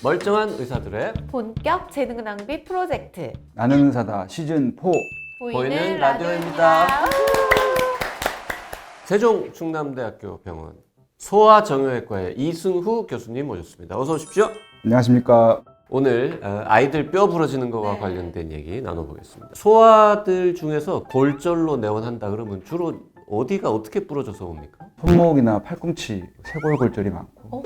멀쩡한 의사들의 본격 재능 낭비 프로젝트 나는 의사다 시즌 4. 보이는 라디오입니다. 세종충남대학교 병원 소아정형외과의 이승후 교수님 모셨습니다. 어서 오십시오. 안녕하십니까. 오늘 아이들 뼈 부러지는 것과 네. 관련된 얘기 나눠보겠습니다. 소아들 중에서 골절로 내원한다 그러면 주로 어디가 어떻게 부러져서 옵니까? 손목이나 팔꿈치 쇄골골절이 많고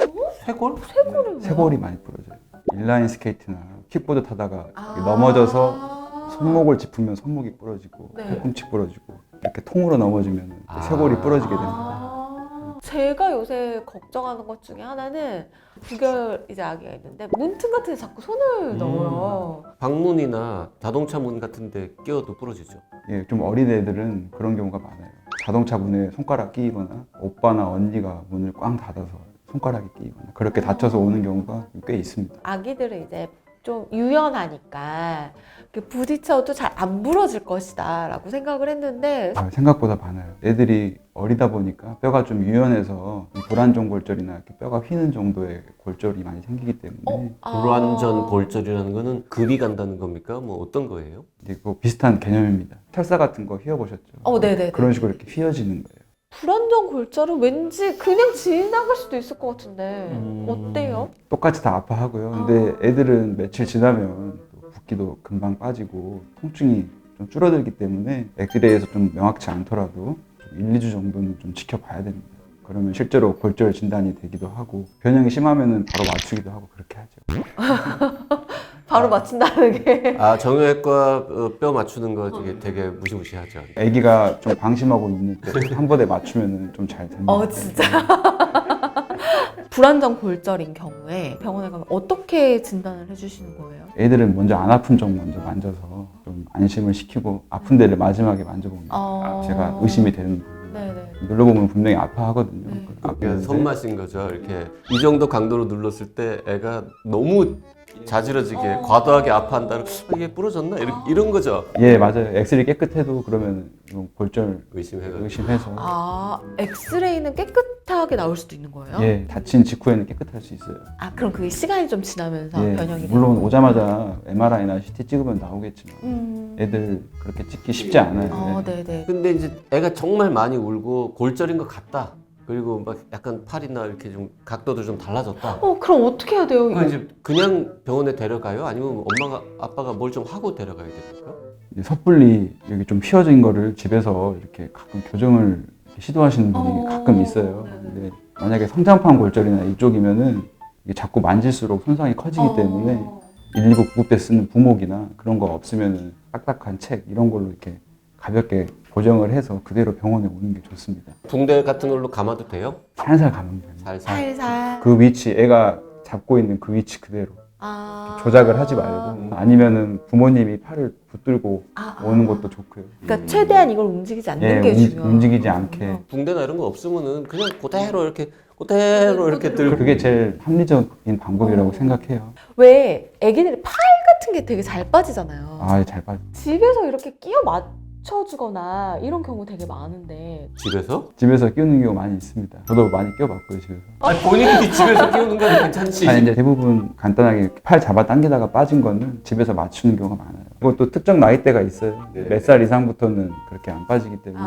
쇄골? 쇄골을 쇄골이 많이 부러져요. 인라인 스케이트나 킥보드 타다가 넘어져서 손목을 짚으면 손목이 부러지고 네. 팔꿈치 부러지고 이렇게 통으로 넘어지면 쇄골이 부러지게 됩니다. 제가 요새 걱정하는 것 중에 하나는 부결 이제 아기가 있는데 문틈 같은 데 자꾸 손을 넣어요. 방문이나 자동차 문 같은 데 끼워도 부러지죠. 예, 좀 어린 애들은 그런 경우가 많아요. 자동차 문에 손가락 끼이거나 오빠나 언니가 문을 꽝 닫아서 손가락이 끼이거나 그렇게 다쳐서 오는 경우가 꽤 있습니다. 아기들은 이제 좀 유연하니까 이렇게 부딪혀도 잘 안 부러질 것이다 라고 생각을 했는데 생각보다 많아요. 애들이 어리다 보니까 뼈가 좀 유연해서 불안전 골절이나 이렇게 뼈가 휘는 정도의 골절이 많이 생기기 때문에 불완전 골절이라는 거는 급이 간다는 겁니까? 뭐 어떤 거예요? 이제 그 비슷한 개념입니다. 철사 같은 거 휘어보셨죠? 네네. 그런 식으로 이렇게 휘어지는 거예요. 불안전 골절은 왠지 그냥 지나갈 수도 있을 것 같은데 어때요? 똑같이 다 아파하고요. 근데 애들은 며칠 지나면 또 붓기도 금방 빠지고 통증이 좀 줄어들기 때문에 엑스레이에서 좀 명확치 않더라도 좀 1, 2주 정도는 좀 지켜봐야 됩니다. 그러면 실제로 골절 진단이 되기도 하고 변형이 심하면은 바로 맞추기도 하고 그렇게 하죠. 바로 맞춘다는 게 정형외과 뼈 맞추는 거 되게 무시무시하죠. 아기가 좀 방심하고 있는 때 한 번에 맞추면은 좀 잘 됩니다. 진짜 불안전 골절인 경우에 병원에 가면 어떻게 진단을 해주시는 거예요? 애들은 먼저 안 아픈 쪽 먼저 만져서 좀 안심을 시키고 아픈 데를 마지막에 만져봅니다. 제가 의심이 되는 부분. 네네. 눌러보면 분명히 아파하거든요. 네. 그러니까 손맛인 거죠. 이렇게 이 정도 강도로 눌렀을 때 애가 너무 자지러지게 과도하게 아파한다는 이게 부러졌나? 이런 거죠. 예, 맞아요. 엑스레이 깨끗해도 그러면 이건 골절 의심해가지고. 의심해서 엑스레이는 깨끗하게 나올 수도 있는 거예요? 예, 다친 직후에는 깨끗할 수 있어요. 그럼 그게 시간이 좀 지나면서 예, 변형이 물론 오자마자 MRI나 CT 찍으면 나오겠지만 애들 그렇게 찍기 쉽지 않아요. 예. 네네. 근데 이제 애가 정말 많이 울고 골절인 것 같다. 그리고 막 약간 팔이나 이렇게 좀 각도도 좀 달라졌다. 그럼 어떻게 해야 돼요? 그럼 이제 그냥 병원에 데려가요? 아니면 엄마가 아빠가 뭘 좀 하고 데려가야 됩니까? 이제 섣불리 여기 좀 휘어진 거를 집에서 이렇게 가끔 교정을 이렇게 시도하시는 분이 가끔 있어요. 근데 만약에 성장판 골절이나 이쪽이면은 이게 자꾸 만질수록 손상이 커지기 때문에 119 구급대 쓰는 부목이나 그런 거 없으면은 딱딱한 책 이런 걸로 이렇게 가볍게 고정을 해서 그대로 병원에 오는 게 좋습니다. 붕대 같은 걸로 감아도 돼요? 살살 감으면 돼요. 살살. 살살. 그 위치, 애가 잡고 있는 그 위치 그대로 조작을 하지 말고 아니면은 부모님이 팔을 붙들고 오는 것도 좋고요. 그러니까 최대한 이걸 움직이지 않는 게 중요해요. 움직이지 않게. 붕대나 이런 거 없으면은 그냥 그대로 이렇게 들고. 그게 제일 합리적인 방법이라고 생각해요. 왜 애기들이 팔 같은 게 되게 잘 빠지잖아요. 잘 빠져. 집에서 이렇게 끼워 맞춰주거나 이런 경우 되게 많은데 집에서 끼우는 경우 많이 있습니다. 저도 많이 끼워봤고요, 집에서. 아니, 본인이 집에서 끼우는 건 괜찮지. 이제 대부분 간단하게 팔 잡아 당기다가 빠진 거는 집에서 맞추는 경우가 많아요. 그것도 특정 나이대가 있어요. 몇 살 이상부터는 그렇게 안 빠지기 때문에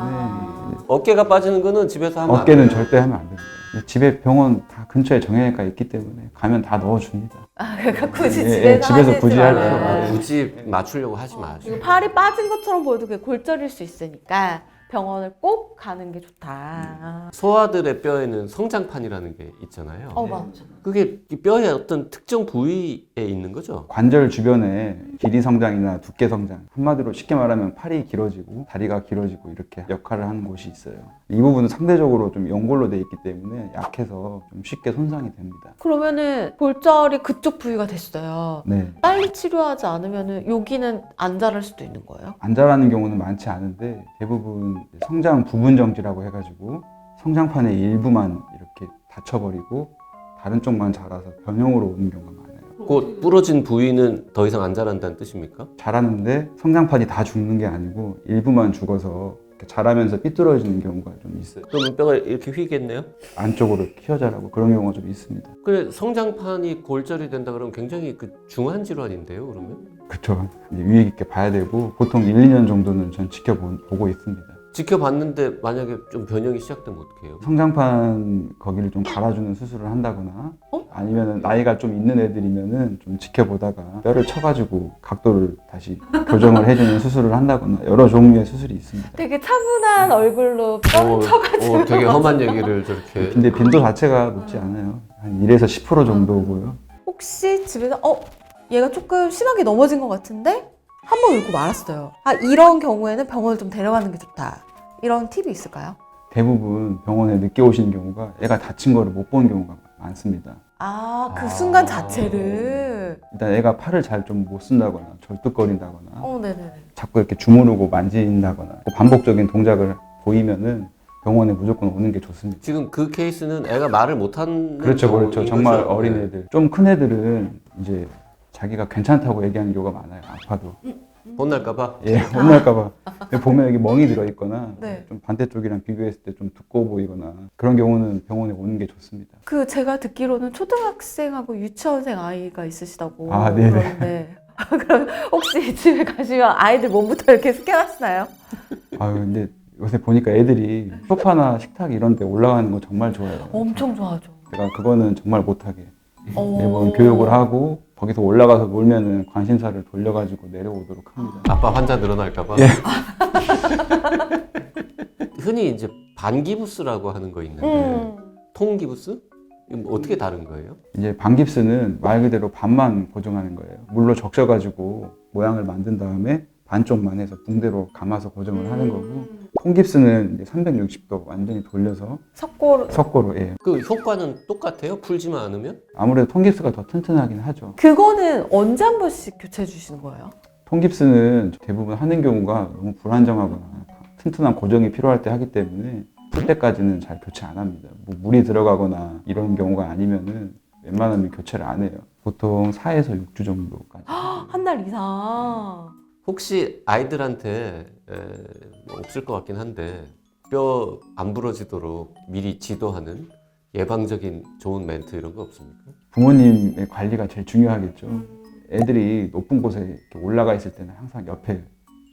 어깨가 빠지는 거는 집에서 하면 어깨는 안 돼요. 절대 하면 안 됩니다. 집에 병원 다 근처에 정형외과 있기 때문에 가면 다 넣어줍니다. 그러니까 굳이 예, 집에서 굳이 할 필요가 없어요. 굳이 맞추려고 하지 마시고. 이거 팔이 빠진 것처럼 보여도 그게 골절일 수 있으니까 병원을 꼭 가는 게 좋다. 소아들의 뼈에는 성장판이라는 게 있잖아요. 맞아. 그게 이 뼈의 어떤 특정 부위에 있는 거죠? 관절 주변에 길이 성장이나 두께 성장, 한마디로 쉽게 말하면 팔이 길어지고 다리가 길어지고 이렇게 역할을 하는 곳이 있어요. 이 부분은 상대적으로 좀 연골로 돼 있기 때문에 약해서 좀 쉽게 손상이 됩니다. 그러면은 골절이 그쪽 부위가 됐어요. 네. 빨리 치료하지 않으면은 여기는 안 자랄 수도 있는 거예요? 안 자라는 경우는 많지 않은데 대부분 성장 부분 정지라고 해가지고 성장판의 일부만 이렇게 다쳐버리고 다른 쪽만 자라서 변형으로 오는 경우가 많아요. 그 부러진 부위는 더 이상 안 자란다는 뜻입니까? 자라는데 성장판이 다 죽는 게 아니고 일부만 죽어서 이렇게 자라면서 삐뚤어지는 경우가 좀 있어요. 그러면 뼈가 이렇게 휘겠네요? 안쪽으로 휘어자라고 그런 경우가 좀 있습니다. 그 성장판이 골절이 된다 그러면 굉장히 그 중한 질환인데요, 그러면? 그쵸. 이제 유의 깊게 봐야 되고 보통 1, 2년 정도는 전 지켜보고 있습니다. 지켜봤는데 만약에 좀 변형이 시작되면 어떻게 해요? 성장판 거기를 좀 갈아주는 수술을 한다거나 어? 아니면 나이가 좀 있는 애들이면은 좀 지켜보다가 뼈를 쳐가지고 각도를 다시 교정을 해주는 수술을 한다거나 여러 종류의 수술이 있습니다. 되게 차분한 얼굴로 뼈 쳐가지고. 되게 험한 얘기를 저렇게. 근데 빈도 자체가 높지 않아요. 한 1에서 10% 정도고요. 혹시 집에서 얘가 조금 심하게 넘어진 것 같은데 한 번 울고 말았어요. 아, 이런 경우에는 병원을 좀 데려가는 게 좋다. 이런 팁이 있을까요? 대부분 병원에 늦게 오시는 경우가 애가 다친 거를 못 본 경우가 많습니다. 아, 그 순간 자체를. 일단 애가 팔을 잘 좀 못 쓴다거나 절뚝거린다거나 네네네. 자꾸 이렇게 주무르고 만진다거나 반복적인 동작을 보이면은 병원에 무조건 오는 게 좋습니다. 지금 그 케이스는 애가 말을 못하는 그렇죠. 경우인 정말 거죠? 어린 네. 애들. 좀 큰 애들은 이제 자기가 괜찮다고 얘기하는 경우가 많아요. 아파도. 혼날까봐? 예, 혼날까봐. 보면 여기 멍이 들어있거나 네. 좀 반대쪽이랑 비교했을 때 좀 두꺼워 보이거나 그런 경우는 병원에 오는 게 좋습니다. 그 제가 듣기로는 초등학생하고 유치원생 아이가 있으시다고. 아, 네네. 그러는데 그럼 혹시 집에 가시면 아이들 몸부터 이렇게 스캔하시나요? 아유, 근데 요새 보니까 애들이 소파나 식탁 이런 데 올라가는 거 정말 좋아해요. 엄청 좋아하죠. 제가 그거는 정말 못하게 어. 매번 교육을 하고 거기서 올라가서 놀면은 관심사를 돌려가지고 내려오도록 합니다. 아빠 환자 늘어날까봐? 예. 흔히 이제 반기부스라고 하는 거 있는데 통기부스? 이거 뭐 어떻게 다른 거예요? 이제 반깁스는 말 그대로 반만 고정하는 거예요. 물로 적셔가지고 모양을 만든 다음에 반쪽만 해서 붕대로 감아서 고정을 하는 거고 통깁스는 이제 360도 완전히 돌려서 석고로 예. 그 효과는 똑같아요? 풀지만 않으면? 아무래도 통깁스가 더 튼튼하긴 하죠. 그거는 언제 한 번씩 교체해 주시는 거예요? 통깁스는 대부분 하는 경우가 너무 불안정하거나 튼튼한 고정이 필요할 때 하기 때문에 풀 때까지는 잘 교체 안 합니다. 뭐 물이 들어가거나 이런 경우가 아니면은 웬만하면 교체를 안 해요. 보통 4에서 6주 정도까지. 한 달 이상. 혹시 아이들한테 뭐 없을 것 같긴 한데 뼈 안 부러지도록 미리 지도하는 예방적인 좋은 멘트 이런 거 없습니까? 부모님의 관리가 제일 중요하겠죠. 애들이 높은 곳에 이렇게 올라가 있을 때는 항상 옆에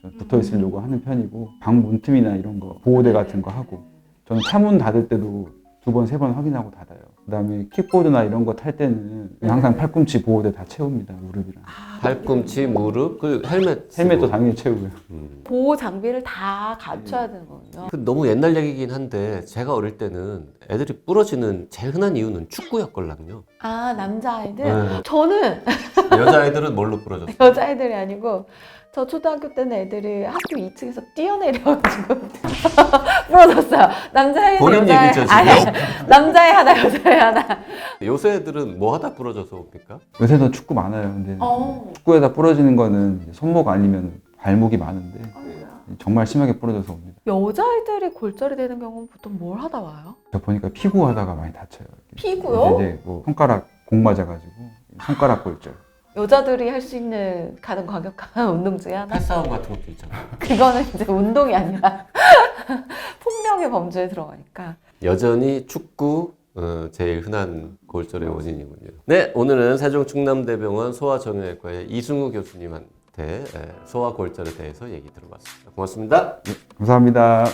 좀 붙어 있으려고 하는 편이고 방 문틈이나 이런 거 보호대 같은 거 하고 저는 차문 닫을 때도 2번, 3번 확인하고 닫아요. 그다음에 킥보드나 이런 거 탈 때는 항상 팔꿈치 보호대 다 채웁니다. 무릎이랑. 팔꿈치, 무릎, 그 헬멧 쓰고. 헬멧도 당연히 채우고요. 보호 장비를 다 갖춰야 되는 거군요. 그 너무 옛날 얘기긴 한데 제가 어릴 때는 애들이 부러지는 제일 흔한 이유는 축구였걸랑요. 아, 남자아이들? 네. 저는 여자애들은 뭘로 부러졌어요? 여자애들이 아니고 저 초등학교 때는 애들이 학교 2층에서 뛰어내려가지고 부러졌어요. 남자애 본인 여자애 얘기죠, 지금? 아니, 남자애 하나 여자애 하나. 요새 애들은 뭐 하다 부러져서 옵니까? 요새도 축구 많아요. 근데 축구에다 부러지는 거는 이제 손목 아니면 발목이 많은데 정말 심하게 부러져서 옵니다. 여자애들이 골절이 되는 경우는 보통 뭘 하다 와요? 저 보니까 피구 하다가 많이 다쳐요. 피구요? 이제 뭐 손가락 공 맞아가지고 손가락 골절. 여자들이 할 수 있는 가장 과격한 운동 중에 하나. 패싸움 같은 것도 있잖아요. 그거는 이제 운동이 아니라 폭력의 범주에 들어가니까. 여전히 축구 제일 흔한 골절의 원인이군요. 네, 오늘은 세종충남대병원 소아정형외과의 이승우 교수님한테 소아골절에 대해서 얘기 들어봤습니다. 고맙습니다. 감사합니다.